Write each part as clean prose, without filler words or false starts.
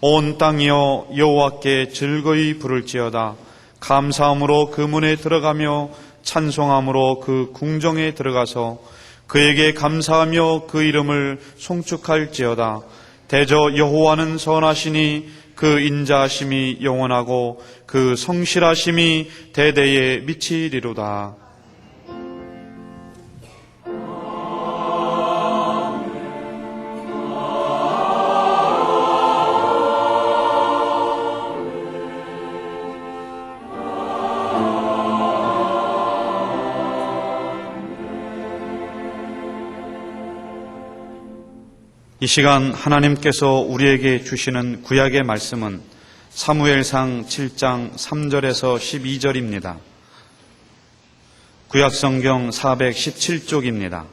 온 땅이여 여호와께 즐거이 부를지어다. 감사함으로 그 문에 들어가며 찬송함으로 그 궁정에 들어가서 그에게 감사하며 그 이름을 송축할지어다. 대저 여호와는 선하시니 그 인자하심이 영원하고 그 성실하심이 대대에 미치리로다. 이 시간 하나님께서 우리에게 주시는 구약의 말씀은 사무엘상 7장 3절에서 12절입니다. 구약성경 417쪽입니다.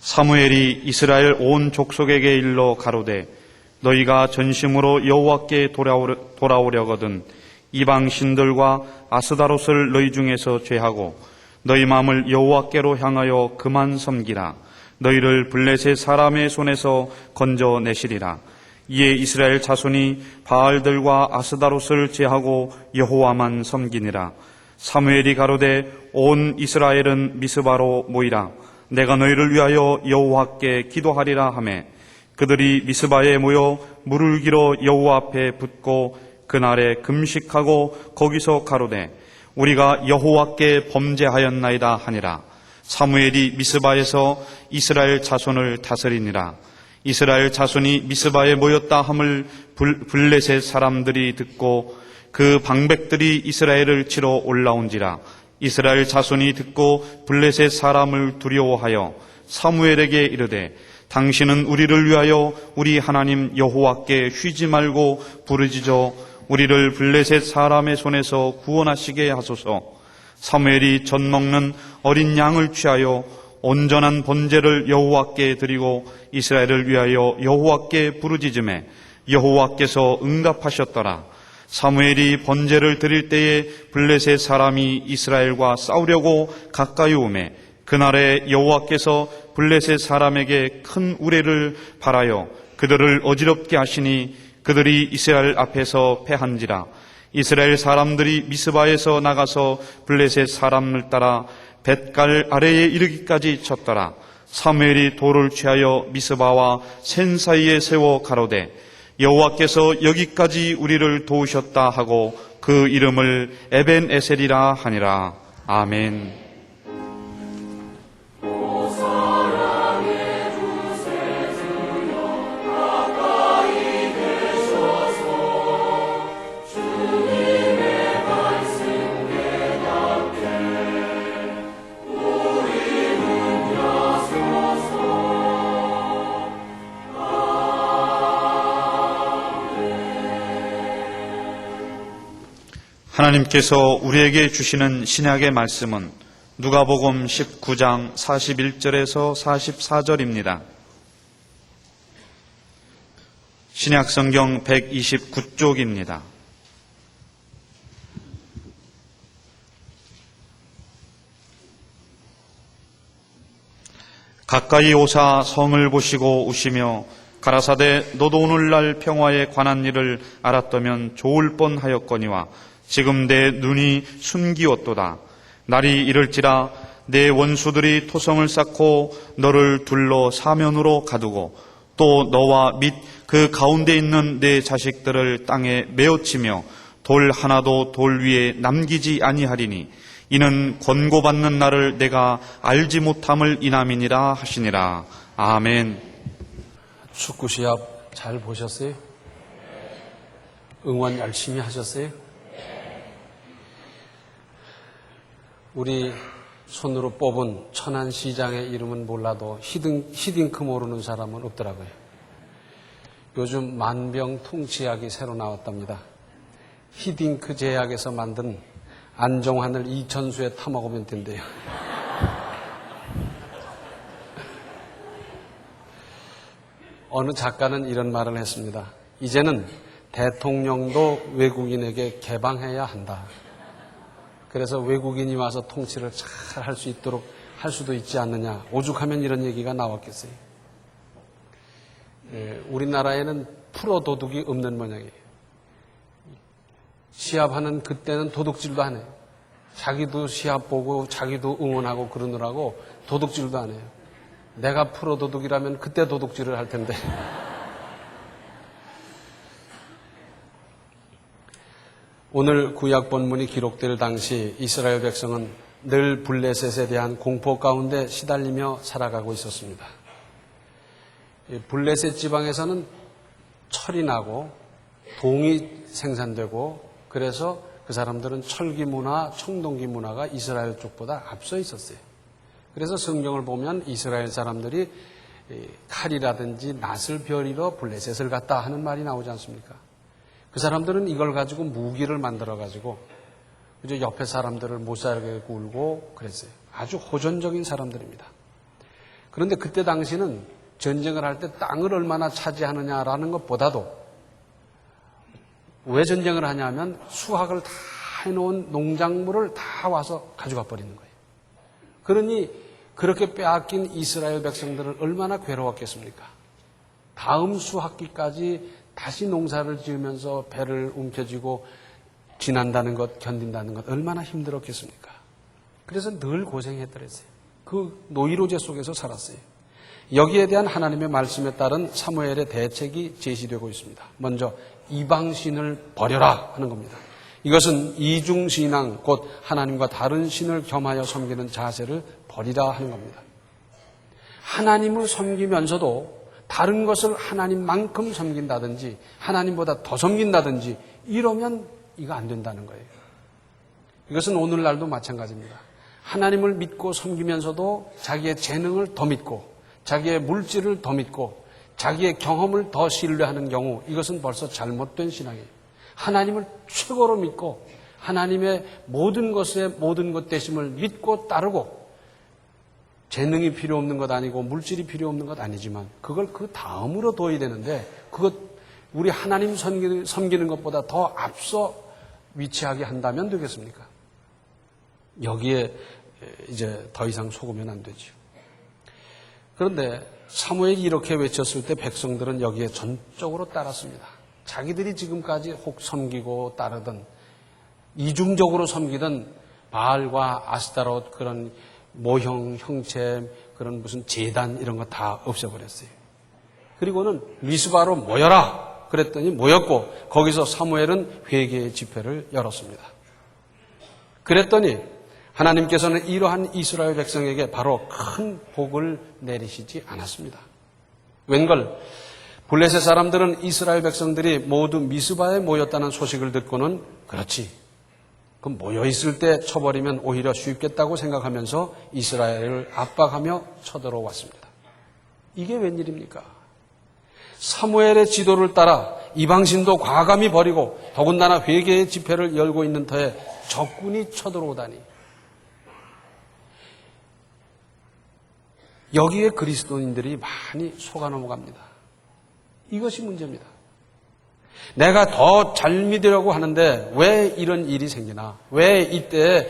사무엘이 이스라엘 온 족속에게 일러 가로되 너희가 전심으로 여호와께 돌아오려거든 이방 신들과 아스다롯을 너희 중에서 제하고 너희 마음을 여호와께로 향하여 그만 섬기라. 너희를 블레셋 사람의 손에서 건져내시리라. 이에 이스라엘 자손이 바알들과 아스다롯을 제하고 여호와만 섬기니라. 사무엘이 가로되 온 이스라엘은 미스바로 모이라. 내가 너희를 위하여 여호와께 기도하리라 하매 그들이 미스바에 모여 물을 길어 여호와 앞에 붓고 그날에 금식하고 거기서 가로되 우리가 여호와께 범죄하였나이다 하니라. 사무엘이 미스바에서 이스라엘 자손을 다스리니라. 이스라엘 자손이 미스바에 모였다 함을 블레셋 사람들이 듣고 그 방백들이 이스라엘을 치러 올라온지라. 이스라엘 자손이 듣고 블레셋 사람을 두려워하여 사무엘에게 이르되 당신은 우리를 위하여 우리 하나님 여호와께 쉬지 말고 부르짖어 우리를 블레셋 사람의 손에서 구원하시게 하소서. 사무엘이 젖 먹는 어린 양을 취하여 온전한 번제를 여호와께 드리고 이스라엘을 위하여 여호와께 부르짖음에 여호와께서 응답하셨더라. 사무엘이 번제를 드릴 때에 블레셋 사람이 이스라엘과 싸우려고 가까이 오매 그날에 여호와께서 블레셋 사람에게 큰 우레를 발하여 그들을 어지럽게 하시니 그들이 이스라엘 앞에서 패한지라. 이스라엘 사람들이 미스바에서 나가서 블레셋 사람을 따라 벳갈 아래에 이르기까지 쳤더라. 사무엘이 돌을 취하여 미스바와 센 사이에 세워 가로되 여호와께서 여기까지 우리를 도우셨다 하고 그 이름을 에벤에셀이라 하니라. 아멘. 하나님께서 우리에게 주시는 신약의 말씀은 누가복음 19장 41절에서 44절입니다. 신약성경 129쪽입니다. 가까이 오사 성을 보시고 우시며 가라사대 너도 오늘날 평화에 관한 일을 알았다면 좋을 뻔하였거니와 지금 내 눈이 숨기었도다. 날이 이를지라 내 원수들이 토성을 쌓고 너를 둘러 사면으로 가두고 또 너와 및 그 가운데 있는 내 자식들을 땅에 메어치며 돌 하나도 돌 위에 남기지 아니하리니 이는 권고받는 날을 내가 알지 못함을 인함이니라 하시니라. 아멘. 축구 시합 잘 보셨어요? 응원 열심히 하셨어요? 우리 손으로 뽑은 천안시장의 이름은 몰라도 히딩크 모르는 사람은 없더라고요. 요즘 만병통치약이 새로 나왔답니다. 히딩크 제약에서 만든 안정환을 이천수에 타먹으면 된대요. 어느 작가는 이런 말을 했습니다. 이제는 대통령도 외국인에게 개방해야 한다. 그래서 외국인이 와서 통치를 잘 할 수 있도록 할 수도 있지 않느냐. 오죽하면 이런 얘기가 나왔겠어요. 우리나라에는 프로 도둑이 없는 모양이에요. 시합하는 그때는 도둑질도 안 해요. 자기도 시합 보고 자기도 응원하고 그러느라고 도둑질도 안 해요. 내가 프로 도둑이라면 그때 도둑질을 할 텐데. 오늘 구약 본문이 기록될 당시 이스라엘 백성은 늘 블레셋에 대한 공포 가운데 시달리며 살아가고 있었습니다. 블레셋 지방에서는 철이 나고 동이 생산되고 그래서 그 사람들은 철기 문화, 청동기 문화가 이스라엘 쪽보다 앞서 있었어요. 그래서 성경을 보면 이스라엘 사람들이 칼이라든지 낫을 벼리러 블레셋을 갔다 하는 말이 나오지 않습니까? 그 사람들은 이걸 가지고 무기를 만들어 가지고 그저 옆에 사람들을 못 살게 굴고 그랬어요. 아주 호전적인 사람들입니다. 그런데 그때 당시는 전쟁을 할 때 땅을 얼마나 차지하느냐라는 것보다도 왜 전쟁을 하냐면 수확을 다 해놓은 농작물을 다 와서 가져가 버리는 거예요. 그러니 그렇게 빼앗긴 이스라엘 백성들은 얼마나 괴로웠겠습니까? 다음 수확기까지 다시 농사를 지으면서 배를 움켜쥐고 지난다는 것, 견딘다는 것 얼마나 힘들었겠습니까? 그래서 늘 고생했더랬어요. 그 노이로제 속에서 살았어요. 여기에 대한 하나님의 말씀에 따른 사무엘의 대책이 제시되고 있습니다. 먼저 이방신을 버려라 하는 겁니다. 이것은 이중신앙, 곧 하나님과 다른 신을 겸하여 섬기는 자세를 버리라 하는 겁니다. 하나님을 섬기면서도 다른 것을 하나님만큼 섬긴다든지 하나님보다 더 섬긴다든지 이러면 이거 안 된다는 거예요. 이것은 오늘날도 마찬가지입니다. 하나님을 믿고 섬기면서도 자기의 재능을 더 믿고 자기의 물질을 더 믿고 자기의 경험을 더 신뢰하는 경우 이것은 벌써 잘못된 신앙이에요. 하나님을 최고로 믿고 하나님의 모든 것에 모든 것 되심을 믿고 따르고 재능이 필요 없는 것 아니고 물질이 필요 없는 것 아니지만 그걸 그 다음으로 둬야 되는데 그것 우리 하나님 섬기는 것보다 더 앞서 위치하게 한다면 되겠습니까? 여기에 이제 더 이상 속으면 안 되죠. 그런데 사무엘이 이렇게 외쳤을 때 백성들은 여기에 전적으로 따랐습니다. 자기들이 지금까지 혹 섬기고 따르던 이중적으로 섬기던 바알과 아스타롯 그런 모형, 형체, 그런 무슨 제단 이런 거 다 없애버렸어요. 그리고는 미스바로 모여라 그랬더니 모였고 거기서 사무엘은 회개의 집회를 열었습니다. 그랬더니 하나님께서는 이러한 이스라엘 백성에게 바로 큰 복을 내리시지 않았습니다. 웬걸 블레셋 사람들은 이스라엘 백성들이 모두 미스바에 모였다는 소식을 듣고는 그렇지. 그럼 모여있을 때 쳐버리면 오히려 쉽겠다고 생각하면서 이스라엘을 압박하며 쳐들어왔습니다. 이게 웬일입니까? 사무엘의 지도를 따라 이방신도 과감히 버리고 더군다나 회개의 집회를 열고 있는 터에 적군이 쳐들어오다니. 여기에 그리스도인들이 많이 속아 넘어갑니다. 이것이 문제입니다. 내가 더 잘 믿으려고 하는데 왜 이런 일이 생기나? 왜 이때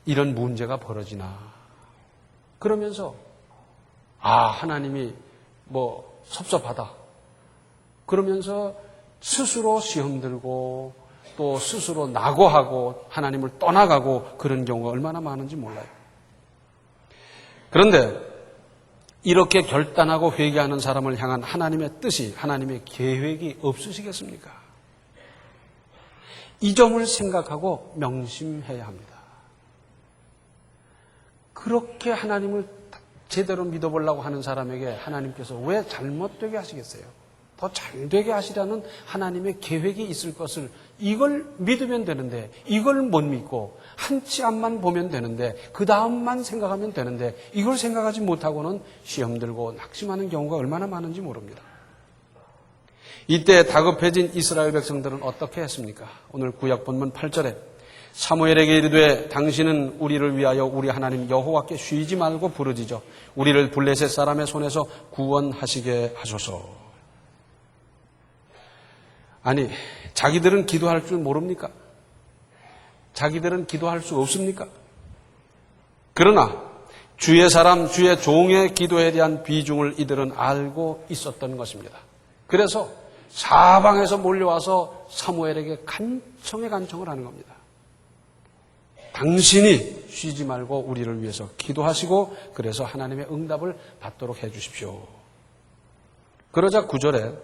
이런 문제가 벌어지나? 그러면서 하나님이 뭐 섭섭하다. 그러면서 스스로 시험 들고 또 스스로 낙오하고 하나님을 떠나가고 그런 경우가 얼마나 많은지 몰라요. 그런데 이렇게 결단하고 회개하는 사람을 향한 하나님의 뜻이, 하나님의 계획이 없으시겠습니까? 이 점을 생각하고 명심해야 합니다. 그렇게 하나님을 제대로 믿어보려고 하는 사람에게 하나님께서 왜 잘못되게 하시겠어요? 더 잘되게 하시라는 하나님의 계획이 있을 것을 이걸 믿으면 되는데 이걸 못 믿고 한 치 앞만 보면 되는데 그 다음만 생각하면 되는데 이걸 생각하지 못하고는 시험 들고 낙심하는 경우가 얼마나 많은지 모릅니다. 이때 다급해진 이스라엘 백성들은 어떻게 했습니까? 오늘 구약 본문 8절에 사무엘에게 이르되 당신은 우리를 위하여 우리 하나님 여호와께 쉬지 말고 부르짖어 우리를 블레셋 사람의 손에서 구원하시게 하소서. 아니, 자기들은 기도할 줄 모릅니까? 자기들은 기도할 수 없습니까? 그러나 주의 사람, 주의 종의 기도에 대한 비중을 이들은 알고 있었던 것입니다. 그래서 사방에서 몰려와서 사무엘에게 간청에 간청을 하는 겁니다. 당신이 쉬지 말고 우리를 위해서 기도하시고 그래서 하나님의 응답을 받도록 해 주십시오. 그러자 9절에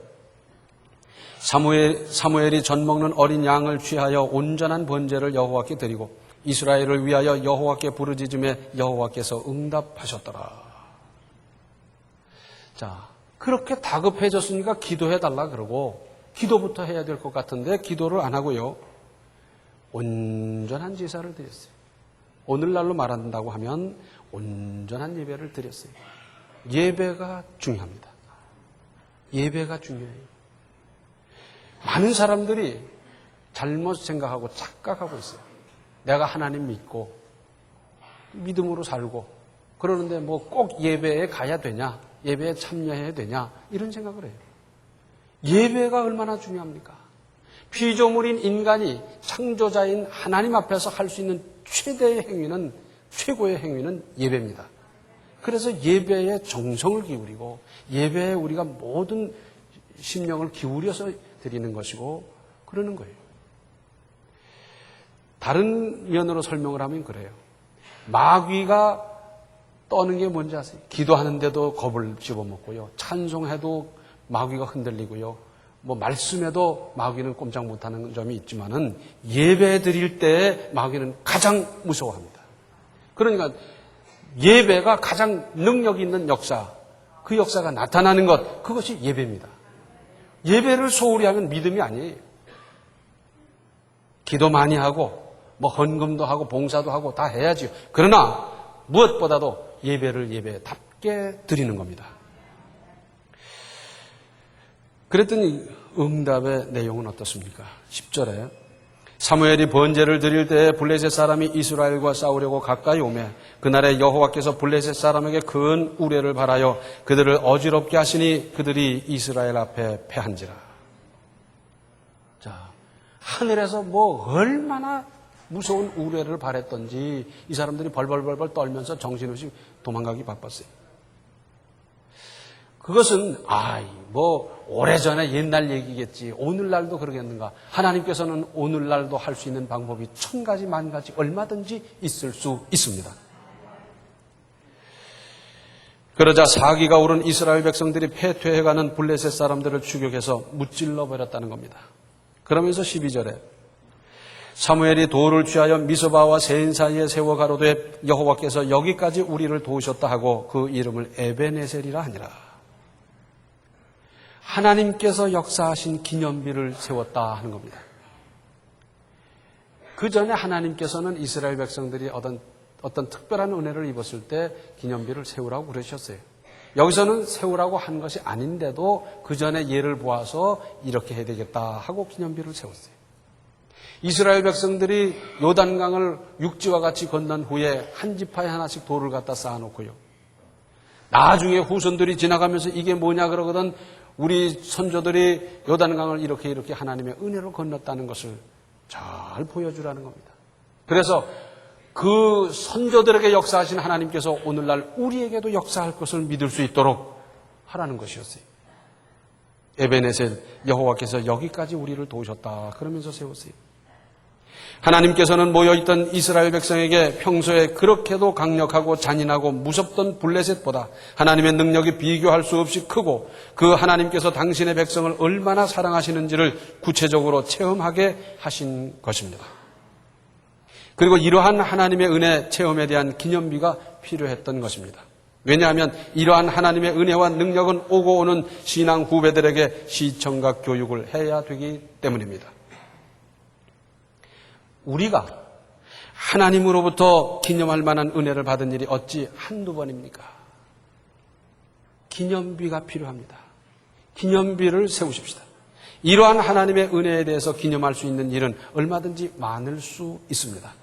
사무엘이 젖 먹는 어린 양을 취하여 온전한 번제를 여호와께 드리고 이스라엘을 위하여 여호와께 부르짖음에 여호와께서 응답하셨더라. 자, 그렇게 다급해졌으니까 기도해달라 그러고 기도부터 해야 될 것 같은데 기도를 안 하고요. 온전한 제사를 드렸어요. 오늘날로 말한다고 하면 온전한 예배를 드렸어요. 예배가 중요합니다. 예배가 중요해요. 많은 사람들이 잘못 생각하고 착각하고 있어요. 내가 하나님 믿고 믿음으로 살고 그러는데 뭐 꼭 예배에 가야 되냐, 예배에 참여해야 되냐 이런 생각을 해요. 예배가 얼마나 중요합니까? 피조물인 인간이 창조자인 하나님 앞에서 할 수 있는 최대의 행위는, 최고의 행위는 예배입니다. 그래서 예배에 정성을 기울이고 예배에 우리가 모든 심령을 기울여서 드리는 것이고 그러는 거예요. 다른 면으로 설명을 하면 그래요. 마귀가 떠는 게 뭔지 아세요? 기도하는데도 겁을 집어먹고요. 찬송해도 마귀가 흔들리고요. 뭐 말씀에도 마귀는 꼼짝 못하는 점이 있지만은 예배 드릴 때 마귀는 가장 무서워합니다. 그러니까 예배가 가장 능력 있는 역사, 그 역사가 나타나는 것, 그것이 예배입니다. 예배를 소홀히 하면 믿음이 아니에요. 기도 많이 하고 뭐 헌금도 하고 봉사도 하고 다 해야지요. 그러나 무엇보다도 예배를 예배답게 드리는 겁니다. 그랬더니 응답의 내용은 어떻습니까? 10절에 사무엘이 번제를 드릴 때에 블레셋 사람이 이스라엘과 싸우려고 가까이 오매 그날에 여호와께서 블레셋 사람에게 큰 우레를 발하여 그들을 어지럽게 하시니 그들이 이스라엘 앞에 패한지라. 자, 하늘에서 뭐 얼마나 무서운 우레를 발했던지 이 사람들이 벌벌벌벌 떨면서 정신없이 도망가기 바빴어요. 그것은 뭐 오래전에 옛날 얘기겠지. 오늘날도 그러겠는가. 하나님께서는 오늘날도 할 수 있는 방법이 1000가지 만가지 얼마든지 있을 수 있습니다. 그러자 사기가 오른 이스라엘 백성들이 패퇴해가는 블레셋 사람들을 추격해서 무찔러 버렸다는 겁니다. 그러면서 12절에 사무엘이 돌을 취하여 미스바와 세인 사이에 세워 가로되 여호와께서 여기까지 우리를 도우셨다 하고 그 이름을 에베네셀이라 하니라. 하나님께서 역사하신 기념비를 세웠다 하는 겁니다. 그 전에 하나님께서는 이스라엘 백성들이 어떤 특별한 은혜를 입었을 때 기념비를 세우라고 그러셨어요. 여기서는 세우라고 한 것이 아닌데도 그 전에 예를 보아서 이렇게 해야 되겠다 하고 기념비를 세웠어요. 이스라엘 백성들이 요단강을 육지와 같이 건넌 후에 한 지파에 하나씩 돌을 갖다 쌓아놓고요. 나중에 후손들이 지나가면서 이게 뭐냐 그러거든 우리 선조들이 요단강을 이렇게 하나님의 은혜로 건넜다는 것을 잘 보여주라는 겁니다. 그래서 그 선조들에게 역사하신 하나님께서 오늘날 우리에게도 역사할 것을 믿을 수 있도록 하라는 것이었어요. 에베네셀 여호와께서 여기까지 우리를 도우셨다 그러면서 세웠어요. 하나님께서는 모여있던 이스라엘 백성에게 평소에 그렇게도 강력하고 잔인하고 무섭던 블레셋보다 하나님의 능력이 비교할 수 없이 크고 그 하나님께서 당신의 백성을 얼마나 사랑하시는지를 구체적으로 체험하게 하신 것입니다. 그리고 이러한 하나님의 은혜 체험에 대한 기념비가 필요했던 것입니다. 왜냐하면 이러한 하나님의 은혜와 능력은 오고 오는 신앙 후배들에게 시청각 교육을 해야 되기 때문입니다. 우리가 하나님으로부터 기념할 만한 은혜를 받은 일이 어찌 한두 번입니까? 기념비가 필요합니다. 기념비를 세우십시다. 이러한 하나님의 은혜에 대해서 기념할 수 있는 일은 얼마든지 많을 수 있습니다.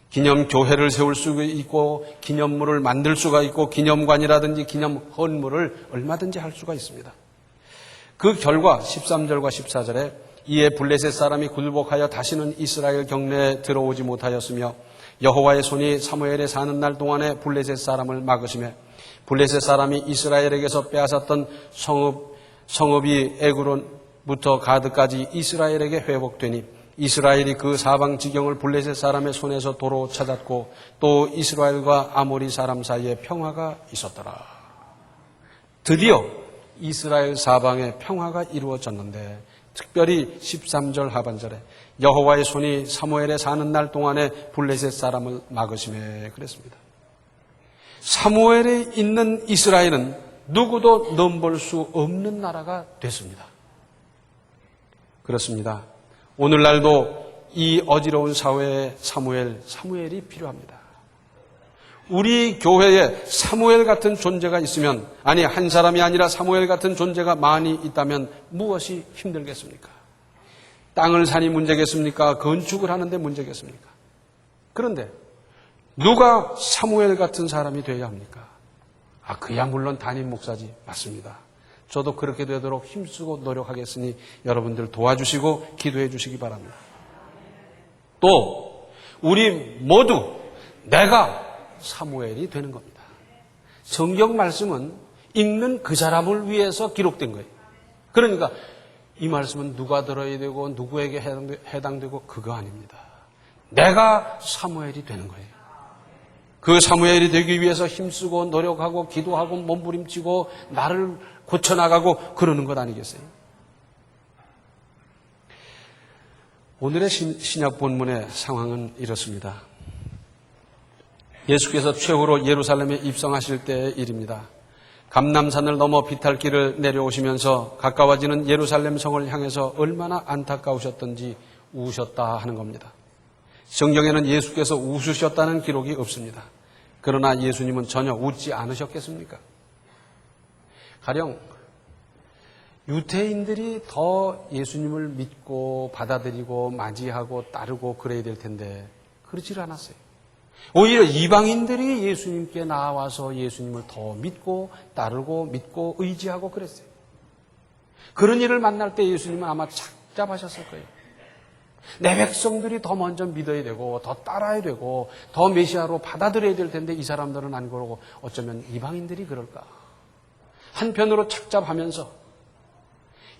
기념교회를 세울 수 있고 기념물을 만들 수가 있고 기념관이라든지 기념 헌물을 얼마든지 할 수가 있습니다. 그 결과 13절과 14절에 이에 블레셋 사람이 굴복하여 다시는 이스라엘 경내에 들어오지 못하였으며 여호와의 손이 사무엘에 사는 날 동안에 블레셋 사람을 막으시며 블레셋 사람이 이스라엘에게서 빼앗았던 성읍이 에그론부터 가드까지 이스라엘에게 회복되니 이스라엘이 그 사방 지경을 블레셋 사람의 손에서 도로 찾았고 또 이스라엘과 아모리 사람 사이에 평화가 있었더라. 드디어 이스라엘 사방에 평화가 이루어졌는데 특별히 13절 하반절에 여호와의 손이 사무엘에 사는 날 동안에 블레셋 사람을 막으시매 그랬습니다. 사무엘에 있는 이스라엘은 누구도 넘볼 수 없는 나라가 됐습니다. 그렇습니다. 오늘날도 이 어지러운 사회에 사무엘이 필요합니다. 우리 교회에 사무엘 같은 존재가 있으면, 아니 한 사람이 아니라 사무엘 같은 존재가 많이 있다면 무엇이 힘들겠습니까? 땅을 사니 문제겠습니까? 건축을 하는데 문제겠습니까? 그런데 누가 사무엘 같은 사람이 되어야 합니까? 그야 물론 담임 목사지. 맞습니다. 저도 그렇게 되도록 힘쓰고 노력하겠으니 여러분들 도와주시고 기도해 주시기 바랍니다. 또 우리 모두 내가 사무엘이 되는 겁니다. 성경 말씀은 읽는 그 사람을 위해서 기록된 거예요. 그러니까 이 말씀은 누가 들어야 되고 누구에게 해당되고 그거 아닙니다. 내가 사무엘이 되는 거예요. 그 사무엘이 되기 위해서 힘쓰고 노력하고 기도하고 몸부림치고 나를 고쳐나가고 그러는 것 아니겠어요? 오늘의 신약 본문의 상황은 이렇습니다. 예수께서 최후로 예루살렘에 입성하실 때의 일입니다. 감람산을 넘어 비탈길을 내려오시면서 가까워지는 예루살렘 성을 향해서 얼마나 안타까우셨던지 우셨다 하는 겁니다. 성경에는 예수께서 웃으셨다는 기록이 없습니다. 그러나 예수님은 전혀 웃지 않으셨겠습니까? 가령 유대인들이 더 예수님을 믿고 받아들이고 맞이하고 따르고 그래야 될 텐데 그렇지 않았어요. 오히려 이방인들이 예수님께 나와서 예수님을 더 믿고 따르고 믿고 의지하고 그랬어요. 그런 일을 만날 때 예수님은 아마 착잡하셨을 거예요. 내 백성들이 더 먼저 믿어야 되고 더 따라야 되고 더 메시아로 받아들여야 될 텐데 이 사람들은 안 그러고 어쩌면 이방인들이 그럴까. 한편으로 착잡하면서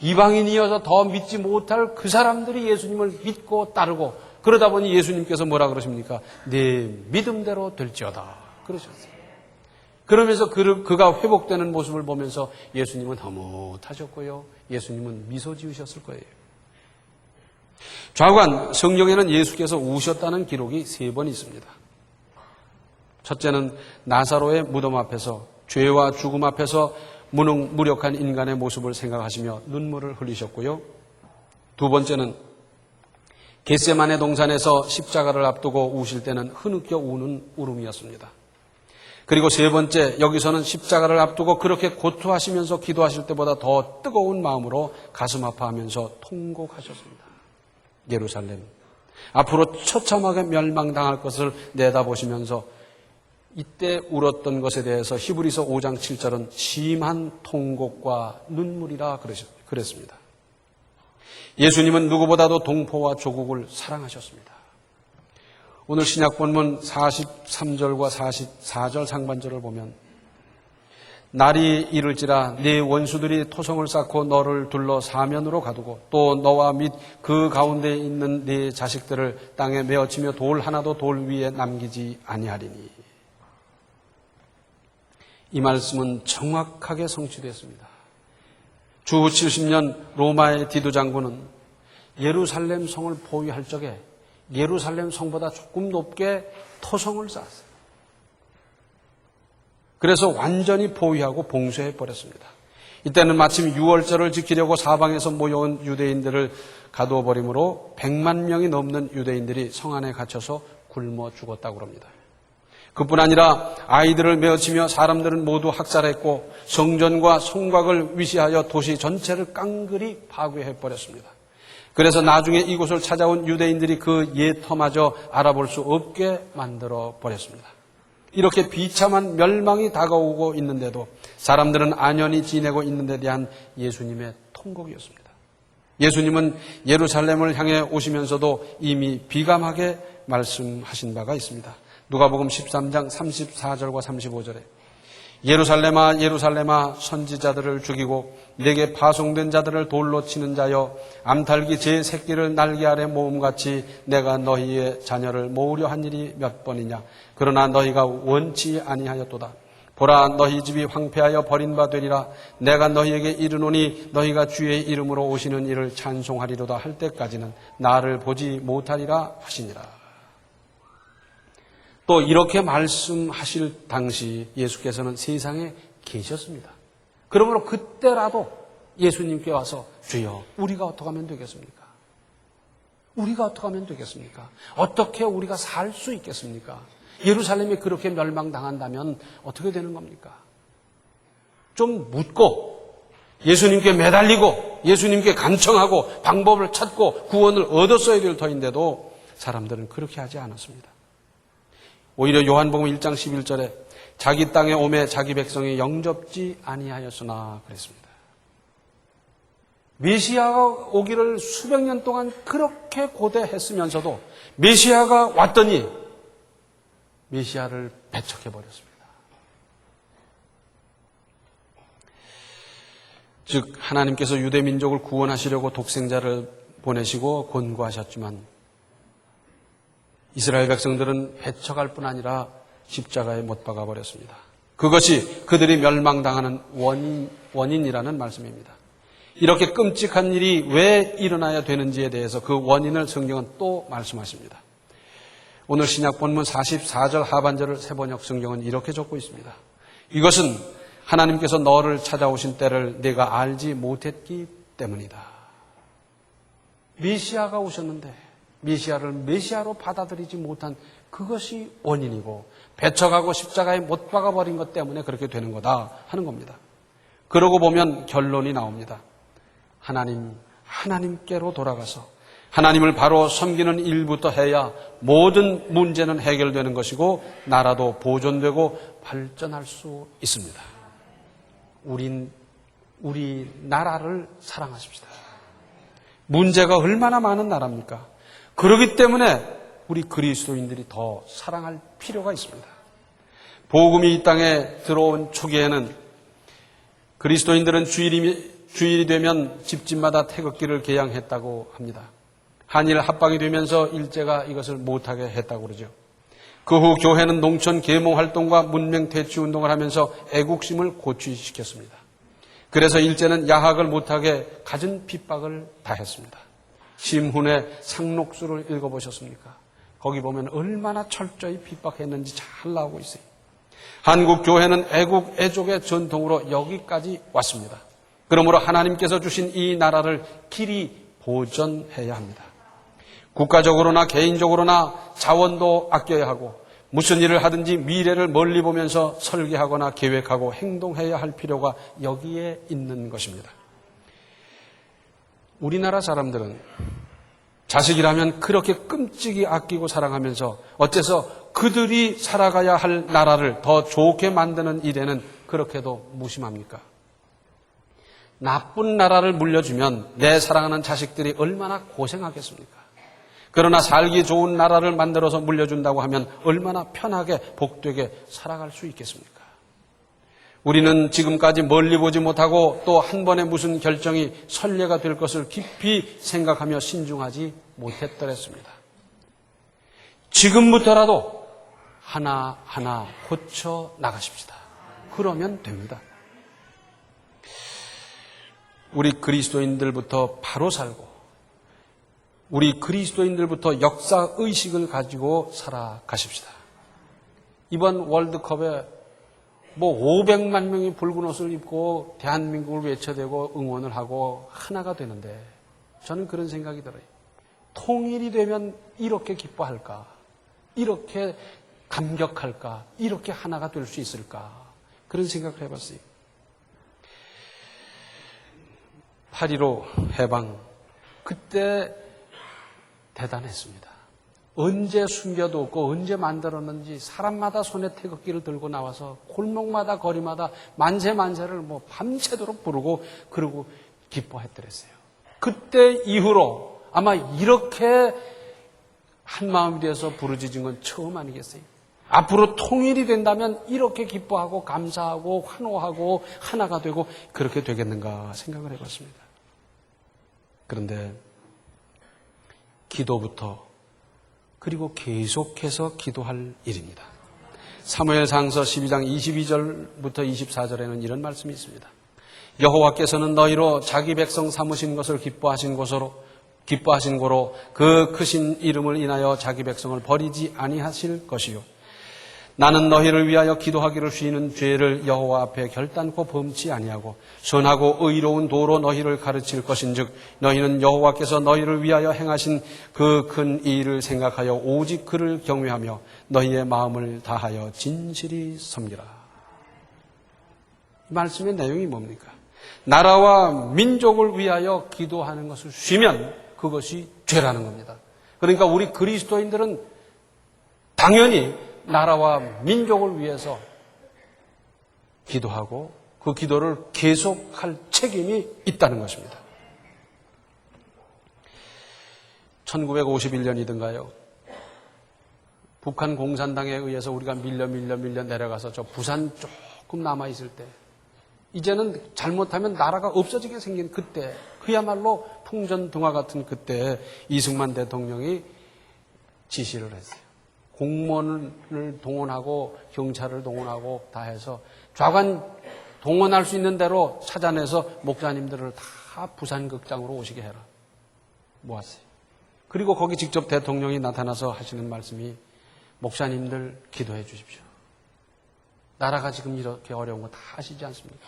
이방인이어서 더 믿지 못할 그 사람들이 예수님을 믿고 따르고 그러다 보니 예수님께서 뭐라 그러십니까? 네 믿음대로 될지어다 그러셨어요. 그러면서 그가 회복되는 모습을 보면서 예수님은 허뭇하셨고요. 예수님은 미소 지으셨을 거예요. 좌우간 성경에는 예수께서 우셨다는 기록이 3번 있습니다. 첫째는 나사로의 무덤 앞에서 죄와 죽음 앞에서 무능무력한 인간의 모습을 생각하시며 눈물을 흘리셨고요. 두 번째는 겟세마네 동산에서 십자가를 앞두고 우실 때는 흐느껴 우는 울음이었습니다. 그리고 세 번째, 여기서는 십자가를 앞두고 그렇게 고투하시면서 기도하실 때보다 더 뜨거운 마음으로 가슴 아파하면서 통곡하셨습니다. 예루살렘, 앞으로 처참하게 멸망당할 것을 내다보시면서 이때 울었던 것에 대해서 히브리서 5장 7절은 심한 통곡과 눈물이라 그랬습니다. 예수님은 누구보다도 동포와 조국을 사랑하셨습니다. 오늘 신약 본문 43절과 44절 상반절을 보면 날이 이를지라 네 원수들이 토성을 쌓고 너를 둘러 사면으로 가두고 또 너와 및 그 가운데 있는 네 자식들을 땅에 메어치며 돌 하나도 돌 위에 남기지 아니하리니. 이 말씀은 정확하게 성취됐습니다. 주 70년 로마의 디도 장군은 예루살렘 성을 포위할 적에 예루살렘 성보다 조금 높게 토성을 쌓았어요. 그래서 완전히 포위하고 봉쇄해 버렸습니다. 이때는 마침 유월절을 지키려고 사방에서 모여온 유대인들을 가두어 버림으로 100만 명이 넘는 유대인들이 성 안에 갇혀서 굶어 죽었다고 합니다. 그뿐 아니라 아이들을 메어치며 사람들은 모두 학살했고 성전과 성곽을 위시하여 도시 전체를 깡그리 파괴해 버렸습니다. 그래서 나중에 이곳을 찾아온 유대인들이 그 옛터마저 알아볼 수 없게 만들어 버렸습니다. 이렇게 비참한 멸망이 다가오고 있는데도 사람들은 안연히 지내고 있는 데 대한 예수님의 통곡이었습니다. 예수님은 예루살렘을 향해 오시면서도 이미 비감하게 말씀하신 바가 있습니다. 누가복음 13장 34절과 35절에 예루살렘아 예루살렘아 선지자들을 죽이고 내게 파송된 자들을 돌로 치는 자여 암탉이 제 새끼를 날개 아래 모음같이 내가 너희의 자녀를 모으려 한 일이 몇 번이냐. 그러나 너희가 원치 아니하였도다. 보라 너희 집이 황폐하여 버린 바 되리라. 내가 너희에게 이르노니 너희가 주의 이름으로 오시는 이를 찬송하리로다 할 때까지는 나를 보지 못하리라 하시니라. 또 이렇게 말씀하실 당시 예수께서는 세상에 계셨습니다. 그러므로 그때라도 예수님께 와서 주여 우리가 어떻게 하면 되겠습니까? 우리가 어떻게 하면 되겠습니까? 어떻게 우리가 살 수 있겠습니까? 예루살렘이 그렇게 멸망당한다면 어떻게 되는 겁니까? 좀 묻고 예수님께 매달리고 예수님께 간청하고 방법을 찾고 구원을 얻었어야 될 터인데도 사람들은 그렇게 하지 않았습니다. 오히려 요한복음 1장 11절에 자기 땅에 오매 자기 백성이 영접지 아니하였으나 그랬습니다. 메시아가 오기를 수백 년 동안 그렇게 고대했으면서도 메시아가 왔더니 메시아를 배척해버렸습니다. 즉 하나님께서 유대민족을 구원하시려고 독생자를 보내시고 권고하셨지만 이스라엘 백성들은 배척할 뿐 아니라 십자가에 못 박아 버렸습니다. 그것이 그들이 멸망당하는 원인이라는 말씀입니다. 이렇게 끔찍한 일이 왜 일어나야 되는지에 대해서 그 원인을 성경은 또 말씀하십니다. 오늘 신약 본문 44절 하반절을 세번역 성경은 이렇게 적고 있습니다. 이것은 하나님께서 너를 찾아오신 때를 네가 알지 못했기 때문이다. 메시아가 오셨는데 메시아를 메시아로 받아들이지 못한 그것이 원인이고 배척하고 십자가에 못 박아버린 것 때문에 그렇게 되는 거다 하는 겁니다. 그러고 보면 결론이 나옵니다. 하나님께로 돌아가서 하나님을 바로 섬기는 일부터 해야 모든 문제는 해결되는 것이고 나라도 보존되고 발전할 수 있습니다. 우리 나라를 사랑하십시다. 문제가 얼마나 많은 나라입니까? 그렇기 때문에 우리 그리스도인들이 더 사랑할 필요가 있습니다. 복음이 이 땅에 들어온 초기에는 그리스도인들은 주일이 되면 집집마다 태극기를 개양했다고 합니다. 한일 합방이 되면서 일제가 이것을 못하게 했다고 그러죠. 그 후 교회는 농촌 계몽 활동과 문명 퇴치 운동을 하면서 애국심을 고취시켰습니다. 그래서 일제는 야학을 못하게 갖은 핍박을 다했습니다. 심훈의 상록수를 읽어보셨습니까? 거기 보면 얼마나 철저히 핍박했는지 잘 나오고 있어요. 한국 교회는 애국, 애족의 전통으로 여기까지 왔습니다. 그러므로 하나님께서 주신 이 나라를 길이 보존해야 합니다. 국가적으로나 개인적으로나 자원도 아껴야 하고 무슨 일을 하든지 미래를 멀리 보면서 설계하거나 계획하고 행동해야 할 필요가 여기에 있는 것입니다. 우리나라 사람들은 자식이라면 그렇게 끔찍이 아끼고 사랑하면서 어째서 그들이 살아가야 할 나라를 더 좋게 만드는 일에는 그렇게도 무심합니까? 나쁜 나라를 물려주면 내 사랑하는 자식들이 얼마나 고생하겠습니까? 그러나 살기 좋은 나라를 만들어서 물려준다고 하면 얼마나 편하게 복되게 살아갈 수 있겠습니까? 우리는 지금까지 멀리 보지 못하고 또 한 번에 무슨 결정이 선례가 될 것을 깊이 생각하며 신중하지 못했더랬습니다. 지금부터라도 하나하나 고쳐 나가십시다. 그러면 됩니다. 우리 그리스도인들부터 바로 살고 우리 그리스도인들부터 역사의식을 가지고 살아가십시다. 이번 월드컵에 500만 명이 붉은 옷을 입고 대한민국을 외쳐대고 응원을 하고 하나가 되는데 저는 그런 생각이 들어요. 통일이 되면 이렇게 기뻐할까? 이렇게 감격할까? 이렇게 하나가 될 수 있을까? 그런 생각을 해봤어요. 8.15 해방 그때 대단했습니다. 언제 숨겨뒀고 언제 만들었는지 사람마다 손에 태극기를 들고 나와서 골목마다 거리마다 만세만세를 밤새도록 부르고 그러고 기뻐했더랬어요. 그때 이후로 아마 이렇게 한 마음이 돼서 부르짖은 건 처음 아니겠어요? 앞으로 통일이 된다면 이렇게 기뻐하고 감사하고 환호하고 하나가 되고 그렇게 되겠는가 생각을 해봤습니다. 그런데 기도부터 그리고 계속해서 기도할 일입니다. 사무엘상서 12장 22절부터 24절에는 이런 말씀이 있습니다. 여호와께서는 너희로 자기 백성 삼으신 것을 기뻐하신 고로 그 크신 이름을 인하여 자기 백성을 버리지 아니하실 것이요. 나는 너희를 위하여 기도하기를 쉬는 죄를 여호와 앞에 결단코 범치 아니하고 선하고 의로운 도로 너희를 가르칠 것인즉 너희는 여호와께서 너희를 위하여 행하신 그 큰 일을 생각하여 오직 그를 경외하며 너희의 마음을 다하여 진실이 섬기라. 이 말씀의 내용이 뭡니까? 나라와 민족을 위하여 기도하는 것을 쉬면 그것이 죄라는 겁니다. 그러니까 우리 그리스도인들은 당연히 나라와 민족을 위해서 기도하고 그 기도를 계속할 책임이 있다는 것입니다. 1951년이든가요. 북한 공산당에 의해서 우리가 밀려 내려가서 저 부산 조금 남아있을 때 이제는 잘못하면 나라가 없어지게 생긴 그때 그야말로 풍전등화 같은 그때 이승만 대통령이 지시를 했어요. 공무원을 동원하고 경찰을 동원하고 다 해서 좌관 동원할 수 있는 대로 찾아내서 목사님들을 다 부산극장으로 오시게 해라. 모았어요. 그리고 거기 직접 대통령이 나타나서 하시는 말씀이 목사님들 기도해 주십시오. 나라가 지금 이렇게 어려운 거 다 아시지 않습니까?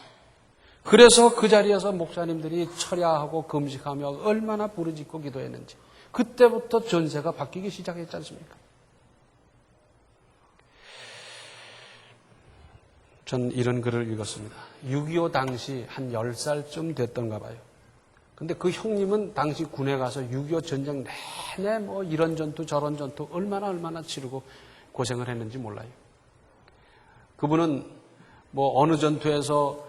그래서 그 자리에서 목사님들이 철야하고 금식하며 얼마나 부르짖고 기도했는지 그때부터 전세가 바뀌기 시작했지 않습니까? 전 이런 글을 읽었습니다. 6.25 당시 한 10살쯤 됐던가 봐요. 근데 그 형님은 당시 군에 가서 6.25 전쟁 내내 뭐 이런 전투 저런 전투 얼마나 치르고 고생을 했는지 몰라요. 그분은 뭐 어느 전투에서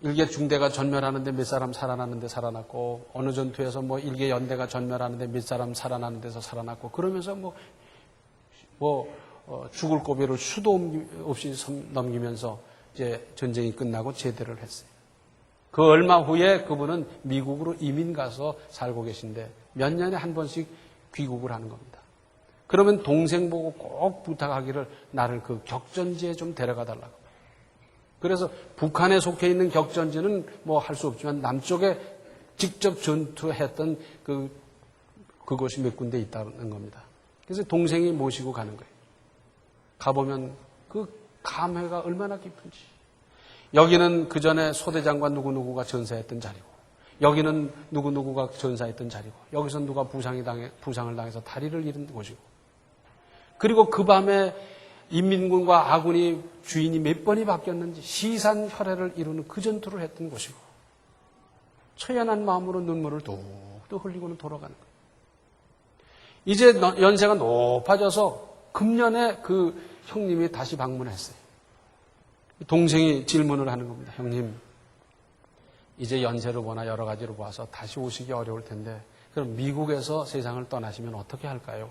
일개 중대가 전멸하는데 몇 사람 살아나는데 살아났고 어느 전투에서 뭐 일개 연대가 전멸하는데 몇 사람 살아나는 데서 살아났고 그러면서 죽을 고비를 수도 없이 넘기면서 이제 전쟁이 끝나고 제대를 했어요. 그 얼마 후에 그분은 미국으로 이민 가서 살고 계신데 몇 년에 한 번씩 귀국을 하는 겁니다. 그러면 동생 보고 꼭 부탁하기를 나를 그 격전지에 좀 데려가 달라고. 그래서 북한에 속해 있는 격전지는 뭐 할 수 없지만 남쪽에 직접 전투했던 그곳이 몇 군데 있다는 겁니다. 그래서 동생이 모시고 가는 거예요. 가보면 그 감회가 얼마나 깊은지. 여기는 그 전에 소대장관 누구누구가 전사했던 자리고, 여기는 누구누구가 전사했던 자리고, 여기서 누가 부상을 당해서 다리를 잃은 곳이고, 그리고 그 밤에 인민군과 아군이 주인이 몇 번이 바뀌었는지 시산혈해를 이루는 그 전투를 했던 곳이고, 처연한 마음으로 눈물을 뚝뚝 흘리고는 돌아가는 거예요. 이제 연세가 높아져서 금년에 그 형님이 다시 방문했어요. 동생이 질문을 하는 겁니다. 형님, 이제 연세를 보나 여러 가지로 봐서 다시 오시기 어려울 텐데 그럼 미국에서 세상을 떠나시면 어떻게 할까요?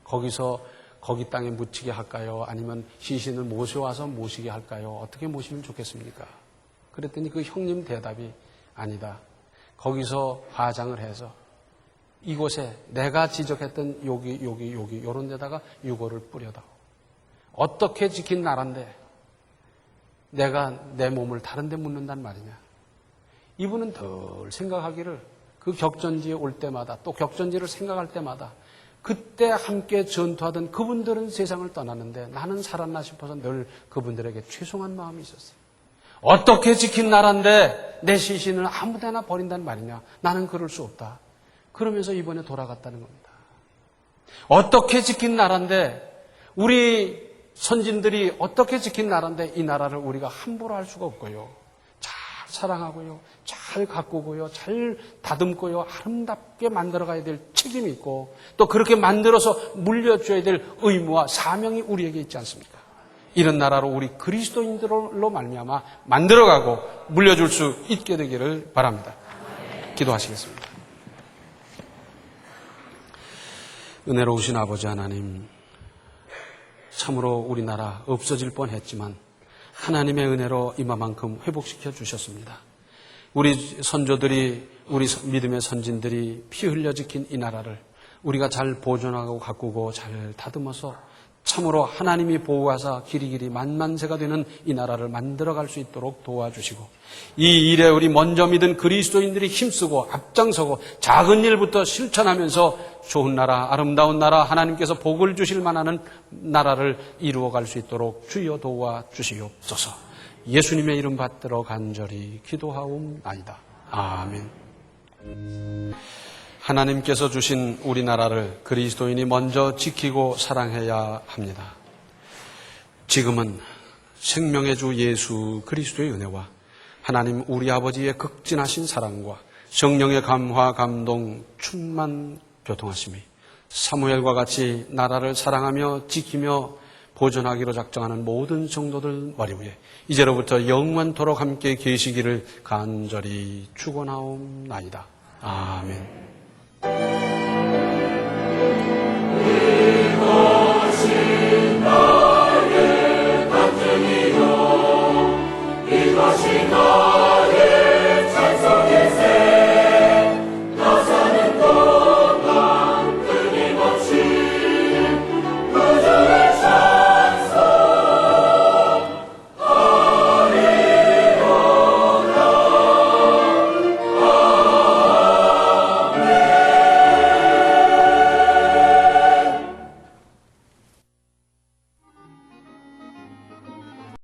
거기 땅에 묻히게 할까요? 아니면 시신을 모셔와서 모시게 할까요? 어떻게 모시면 좋겠습니까? 그랬더니 그 형님 대답이 아니다. 거기서 화장을 해서 이곳에 내가 지적했던 여기 이런 데다가 유골을 뿌려다오. 어떻게 지킨 나라인데 내가 내 몸을 다른 데 묻는단 말이냐. 이분은 덜 생각하기를 그 격전지에 올 때마다 또 격전지를 생각할 때마다 그때 함께 전투하던 그분들은 세상을 떠났는데 나는 살았나 싶어서 늘 그분들에게 죄송한 마음이 있었어요. 어떻게 지킨 나라인데 내 시신을 아무데나 버린단 말이냐. 나는 그럴 수 없다. 그러면서 이번에 돌아갔다는 겁니다. 어떻게 지킨 나라인데 우리 선진들이 어떻게 지킨 나라인데 이 나라를 우리가 함부로 할 수가 없고요. 잘 사랑하고요. 잘 가꾸고요. 잘 다듬고요. 아름답게 만들어가야 될 책임이 있고 또 그렇게 만들어서 물려줘야 될 의무와 사명이 우리에게 있지 않습니까? 이런 나라로 우리 그리스도인들로 말미암아 만들어가고 물려줄 수 있게 되기를 바랍니다. 기도하시겠습니다. 은혜로우신 아버지 하나님, 참으로 우리나라 없어질 뻔했지만 하나님의 은혜로 이마만큼 회복시켜 주셨습니다. 우리 선조들이, 우리 믿음의 선진들이 피 흘려 지킨 이 나라를 우리가 잘 보존하고 가꾸고 잘 다듬어서 참으로 하나님이 보호하사 길이길이 만만세가 되는 이 나라를 만들어갈 수 있도록 도와주시고, 이 일에 우리 먼저 믿은 그리스도인들이 힘쓰고 앞장서고 작은 일부터 실천하면서 좋은 나라, 아름다운 나라, 하나님께서 복을 주실 만한 나라를 이루어갈 수 있도록 주여 도와주시옵소서. 예수님의 이름 받들어 간절히 기도하옵나이다. 아멘. 하나님께서 주신 우리나라를 그리스도인이 먼저 지키고 사랑해야 합니다. 지금은 생명의 주 예수 그리스도의 은혜와 하나님 우리 아버지의 극진하신 사랑과 성령의 감화, 감동, 충만 교통하심이 사무엘과 같이 나라를 사랑하며 지키며 보존하기로 작정하는 모든 성도들 머리 위에 이제로부터 영원토록 함께 계시기를 간절히 축원하옵나이다. 아멘.